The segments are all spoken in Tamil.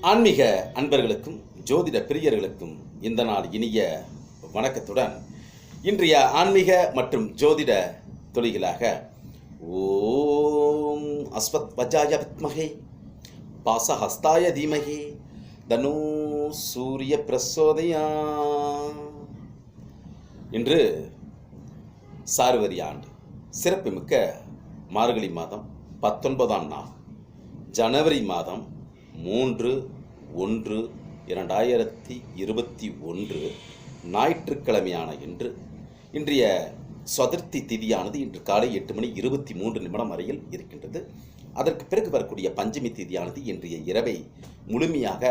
ஆன்மீக அன்பர்களுக்கும் ஜோதிட பிரியர்களுக்கும் இந்த நாள் இனிய வணக்கத்துடன் இன்றைய ஆன்மீக மற்றும் ஜோதிட தொழில்களாக ஓம் அஸ்வத் வஜாய வித்மகே பாசஹஸ்தாய தீமகே தனு சூரிய பிரசோதயா. இன்று சார்வரி ஆண்டு சிறப்புமிக்க மார்கழி மாதம் 19ஆம் நாள் ஜனவரி மாதம் 3/1/2021 ஞாயிற்றுக்கிழமையான இன்றைய சதுர்த்தி திதியானது இன்று காலை 8:23 வரையில் இருக்கின்றது. அதற்கு பிறகு வரக்கூடிய பஞ்சமி திதியானது இன்றைய இரவை முழுமையாக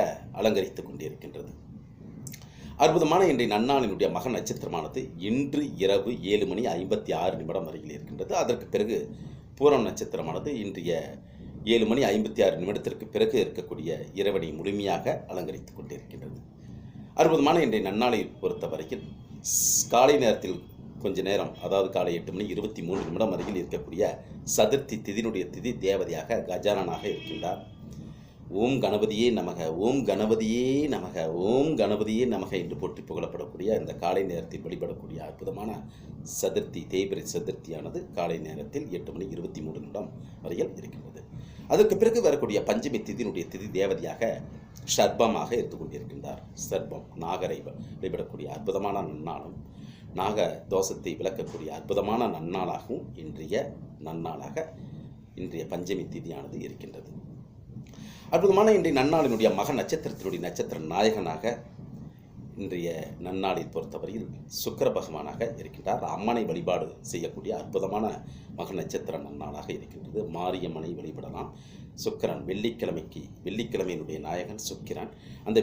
அலங்கரித்துக் கொண்டிருக்கின்றது. அற்புதமான இன்றைய நன்னாளினுடைய மக நட்சத்திரமானது இன்று இரவு 7:56 வரையில் இருக்கின்றது. அதற்கு பிறகு பூரம் நட்சத்திரமானது இன்றைய 7:56 பிறகு இருக்கக்கூடிய இரவனை முழுமையாக அலங்கரித்துக் கொண்டிருக்கின்றது. அற்புதமான இன்றைய நன்னாளை பொறுத்தவரையில் காலை நேரத்தில் கொஞ்ச நேரம், அதாவது காலை 8:23 வரையில் இருக்கக்கூடிய சதுர்த்தி திதியினுடைய திதி தேவதையாக கஜானனாக இருக்கின்றார். ஓம் கணபதியே நமக, ஓம் கணபதியே நமக, ஓம் கணபதியே நமக என்று போற்றி புகழப்படக்கூடிய இந்த காலை நேரத்தில் வழிபடக்கூடிய அற்புதமான சதுர்த்தி தேய்பிரை சதுர்த்தியானது காலை நேரத்தில் 8:23 வரையில் இருக்கின்றது. அதற்கு பிறகு வரக்கூடிய பஞ்சமி திதியினுடைய திதி தேவதையாக ஷர்பமாக இருந்து கொண்டிருக்கின்றார். சர்பம் நாகரை வழிபடக்கூடிய அற்புதமான நன்னாளும் நாக தோஷத்தை விளக்கக்கூடிய அற்புதமான நன்னாளாகவும் இன்றைய பஞ்சமி திதியானது இருக்கின்றது. அற்புதமான இன்றைய நன்னாளினுடைய மக நட்சத்திரத்தினுடைய நட்சத்திர நாயகனாக இன்றைய நன்னாளில் பொறுத்தவரையில் சுக்கிர பகவானாக இருக்கின்றார். அம்மனை வழிபாடு செய்யக்கூடிய அற்புதமான மக நட்சத்திர நன்னாளாக இருக்கின்றது. மாரியம்மனை வழிபடலாம். சுக்கிரன் வெள்ளிக்கிழமையினுடைய நாயகன் சுக்கிரன். அந்த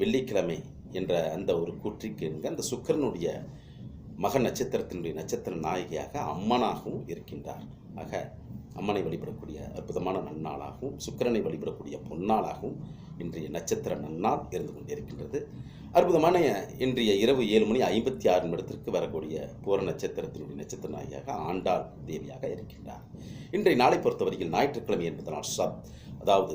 வெள்ளிக்கிழமை என்ற அந்த ஒரு கூற்றிற்கு அந்த சுக்கிரனுடைய மக நட்சத்திரத்தினுடைய நட்சத்திர நாயகியாக அம்மனாகவும் இருக்கின்றார். ஆக அம்மனை வழிபடக்கூடிய அற்புதமான நன்னாளாகவும் சுக்கிரனை வழிபடக்கூடிய பொன்னாளாகவும் இன்றைய நட்சத்திர நன்னாள் இருந்து கொண்டிருக்கின்றது. அற்புதமான இன்றைய இரவு 7:56 வரக்கூடிய பூர நட்சத்திரத்தினுடைய நட்சத்திர நாயகியாக ஆண்டாள் தேவியாக இருக்கின்றார். இன்றைய நாளை பொறுத்தவரையில் ஞாயிற்றுக்கிழமை என்பதனால் அதாவது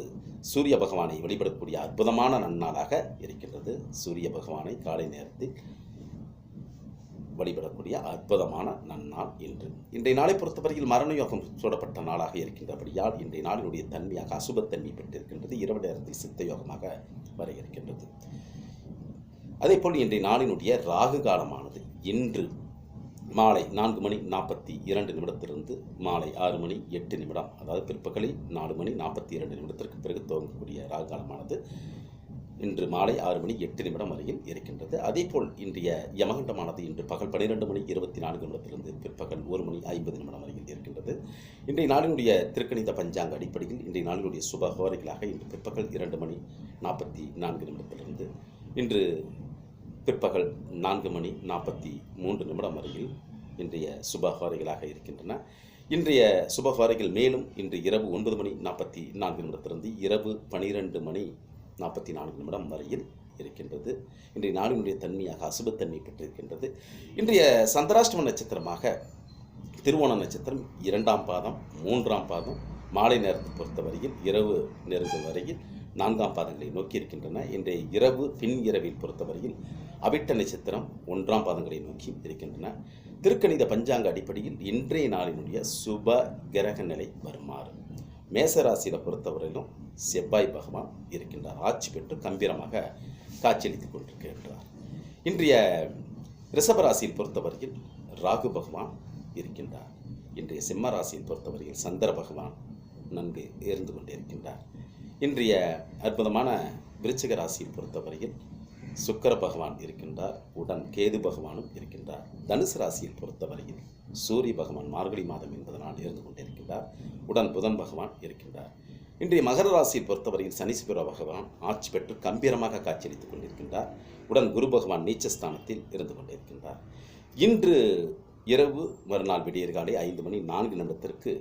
சூரிய பகவானை வழிபடக்கூடிய அற்புதமான நன்னாளாக இருக்கின்றது. சூரிய பகவானை காலை நேரத்தில் வழிபடக்கூடிய அற்புதமான நன்னாள் இன்றைய நாளை பொறுத்தவரையில் மரண யோகம் சூடப்பட்ட நாளாக இருக்கின்றபடியால் இன்றைய நாளினுடைய தன்மையாக அசுபத்தன்மை பெற்றிருக்கின்றது. இரவு நேரத்தில் சித்த யோகமாக வர இருக்கின்றது. அதேபோல் இன்றைய நாளினுடைய ராகு காலமானது இன்று மாலை 4:42 மாலை 6:08, அதாவது பிற்பகலில் 4:42 பிறகு துவங்கக்கூடிய ராகு காலமானது இன்று மாலை 6:08 வரையில் இருக்கின்றது. அதேபோல் இன்றைய யமகண்டமானது இன்று பகல் 12:24 பிற்பகல் 1:50 வரையில் இருக்கின்றது. இன்றைய நாளினுடைய திருக்கணித பஞ்சாங்க அடிப்படையில் இன்றைய நாளினுடைய சுபஹோரைகளாக இன்று பிற்பகல் 2:44 இன்று பிற்பகல் 4:43 வரையில் இன்றைய சுபஹோரைகளாக இருக்கின்றன. இன்றைய சுபஹோரைகள் மேலும் இன்று இரவு 9:44 இரவு 12:44 வரையில் இருக்கின்றது. இன்றைய நாளினுடைய தன்மையாக அசுபத்தன்மை பெற்றிருக்கின்றது. இன்றைய சந்திராஷ்டம நட்சத்திரமாக திருவோண நட்சத்திரம் 2ஆம் பாதம் 3ஆம் பாதம் மாலை நேரத்தை பொறுத்தவரையில் இரவு நெருங்கும் வரையில் 4ஆம் பாதங்களை நோக்கி இருக்கின்றன. இன்றைய இரவு பின் இரவில் பொறுத்தவரையில் அவிட்ட நட்சத்திரம் 1ஆம் பாதங்களை நோக்கி இருக்கின்றன. திருக்கணித பஞ்சாங்க அடிப்படையில் இன்றைய நாளினுடைய சுப கிரக நிலை வருமாறு மேசராசியில் பொறுத்தவரையிலும் செவ்வாய் பகவான் இருக்கின்றார். ஆட்சி பெற்று கம்பீரமாக காட்சியளித்துக் கொண்டிருக்கின்றார். இன்றைய ரிஷபராசியில் பொறுத்தவரையில் ராகு பகவான் இருக்கின்றார். இன்றைய சிம்ம ராசியில் பொறுத்தவரையில் சந்திர பகவான் நன்கு இருந்து கொண்டிருக்கின்றார். இன்றைய அற்புதமான விருச்சிக ராசியில் பொறுத்தவரையில் சுக்கிர பகவான் இருக்கின்றார். உடன் கேது பகவானும் இருக்கின்றார். தனுசு ராசியில் பொறுத்தவரையில் சூரிய பகவான் மார்கழி மாதம் என்பதனால் இருந்து கொண்டிருக்கின்றார். உடன் புதன் பகவான் இருக்கின்றார். இன்றைய மகர ராசியை பொறுத்தவரையில் சனீஸ்வர பகவான் ஆட்சி பெற்று கம்பீரமாக காட்சியளித்துக் கொண்டிருக்கின்றார். உடன் குரு பகவான் நீச்சஸ்தானத்தில் இருந்து கொண்டிருக்கின்றார். இன்று இரவு மறுநாள் விடியற்காலை 5:04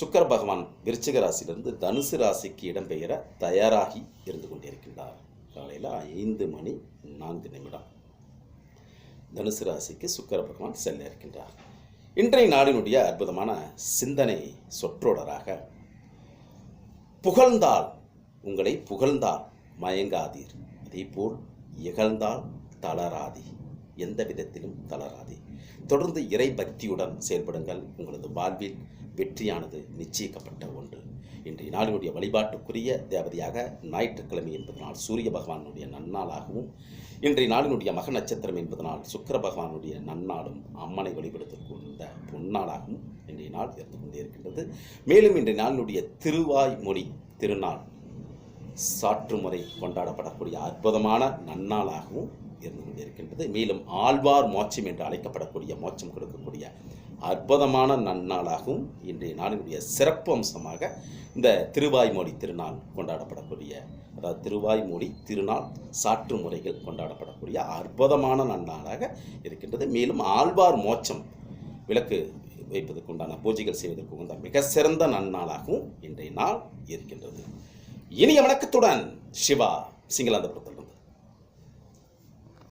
சுக்கிர பகவான் விருச்சிக ராசியிலிருந்து தனுசு ராசிக்கு இடம்பெயர தயாராகி இருந்து கொண்டிருக்கின்றார். காலையில் 5:04 தனுசு ராசிக்கு சுக்கிர பகவான் செல்ல இருக்கின்றார். இன்றைய நாளினுடைய அற்புதமான சிந்தனை சொற்றொடராக புகழ்ந்தால் உங்களை புகழ்ந்தால் மயங்காதீர், அதேபோல் இகழ்ந்தால் தளராதி, எந்த விதத்திலும் தளராதி. தொடர்ந்து இறை பக்தியுடன் செயல்படுங்கள். உங்களது வாழ்வில் வெற்றியானது நிச்சயிக்கப்பட்ட ஒன்று. இன்றைய நாளினுடைய வழிபாட்டுக்குரிய தேவதையாக ஞாயிற்றுக்கிழமை என்பதனால் சூரிய பகவானுடைய நன்னாளாகவும், இன்றைய நாளினுடைய மக நட்சத்திரம் என்பதனால் சுக்கிர பகவானுடைய நன்னாளும் அம்மனை வழிபடுத்தக்கூடிய பொன்னாளாகவும் இன்றைய நாள் இருந்து கொண்டே இருக்கின்றது. மேலும் இன்றைய நாளினுடைய திருவாய்மொழி திருநாள் சாற்றுமுறை கொண்டாடப்படக்கூடிய அற்புதமான நன்னாளாகவும் இருந்து கொண்டிருக்கின்றது. மேலும் ஆழ்வார் மோட்சம் என்று அழைக்கப்படக்கூடிய மோட்சம் கொடுக்கக்கூடிய அற்புதமான நன்னாளாகவும் இன்றைய நாளினுடைய சிறப்பு அம்சமாக இந்த திருவாய்மொழி திருநாள் கொண்டாடப்படக்கூடிய, அதாவது திருவாய்மொழி திருநாள் சாற்று முறைகள் கொண்டாடப்படக்கூடிய அற்புதமான நன்னாளாக இருக்கின்றது. மேலும் ஆழ்வார் மோட்சம் விளக்கு வைப்பதற்கு உண்டான பூஜைகள் செய்வதற்கு உண்டான மிக சிறந்த நன்னாளாகவும் இன்றைய நாள் இருக்கின்றது. இனிய வணக்கத்துடன் சிவா, சிங்களாந்தபுரத்தில்.